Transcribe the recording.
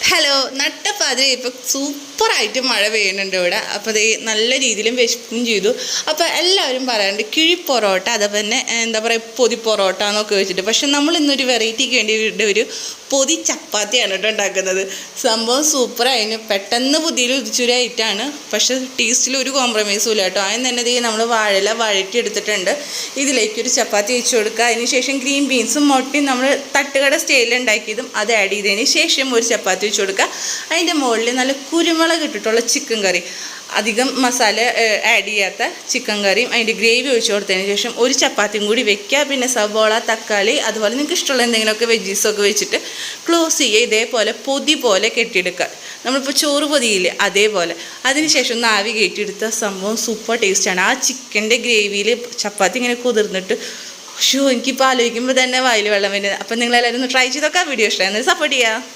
Hello നട്ടപ്പാതിരി ഇപ്പോൾ സൂപ്പറായിട്ട് മഴ പെയ്യുന്നുണ്ട് ഇവിടെ. അപ്പോൾ അത് നല്ല രീതിയിലും വിശപ്പും ചെയ്തു. അപ്പോൾ എല്ലാവരും പറയാറുണ്ട് കിഴി പൊറോട്ട, അതേപോലെ തന്നെ എന്താ പറയുക പൊതി പൊറോട്ട എന്നൊക്കെ വെച്ചിട്ട്. പക്ഷെ നമ്മൾ ഇന്നൊരു വെറൈറ്റിക്ക് വേണ്ടി ഒരു പൊതി ചപ്പാത്തിയാണ് കേട്ടോ ഉണ്ടാക്കുന്നത്. സംഭവം സൂപ്പറായിരുന്നു. പെട്ടെന്ന് പുതിയ ഉദിച്ചൊരു ഐറ്റമാണ്. പക്ഷെ ടേസ്റ്റിൽ ഒരു കോംപ്രമൈസും ഇല്ല കേട്ടോ. അതിന് തന്നെ നമ്മൾ വാഴയില വഴറ്റി എടുത്തിട്ടുണ്ട്. ഇതിലേക്കൊരു ചപ്പാത്തി വെച്ച് കൊടുക്കുക. അതിന് ശേഷം ഗ്രീൻ ബീൻസും മുട്ടയും നമ്മൾ തട്ടുകട സ്റ്റൈലിൽ ഉണ്ടാക്കിയതും അത് ആഡ് ചെയ്തതിന് ശേഷം ഒരു ചപ്പാത്തി വെച്ച് കൊടുക്കുക. അതിൻ്റെ മുകളിൽ നല്ല കുരുമുളക് ഇട്ടിട്ടുള്ള ചിക്കൻ കറി, അധികം മസാല ആഡ് ചെയ്യാത്ത ചിക്കൻ കറിയും അതിൻ്റെ ഗ്രേവി ഒഴിച്ച് കൊടുത്തതിന് ശേഷം ഒരു ചപ്പാത്തിയും കൂടി വെക്കുക. പിന്നെ സവോള, തക്കാളി, അതുപോലെ നിങ്ങൾക്ക് ഇഷ്ടമുള്ള എന്തെങ്കിലുമൊക്കെ വെജീസൊക്കെ വെച്ചിട്ട് ക്ലോസ് ചെയ്യുക. ഇതേപോലെ പൊതി പോലെ കെട്ടിയെടുക്കുക. നമ്മളിപ്പോൾ ചോറ് പൊതിയില്ലേ അതേപോലെ. അതിനുശേഷം ഒന്ന് ആവി കയറ്റിയെടുത്ത സംഭവം സൂപ്പർ ടേസ്റ്റാണ്. ആ ചിക്കൻ്റെ ഗ്രേവിയിൽ ചപ്പാത്തി ഇങ്ങനെ കുതിർന്നിട്ട് എനിക്കിപ്പോൾ ആലോചിക്കുമ്പോൾ തന്നെ വായിൽ വെള്ളം വരുന്നത്. അപ്പം നിങ്ങളെല്ലാവരും ഒന്ന് ട്രൈ ചെയ്തൊക്കെ വീഡിയോ ഇഷ്ടമായി സപ്പോർട്ട് ചെയ്യുക.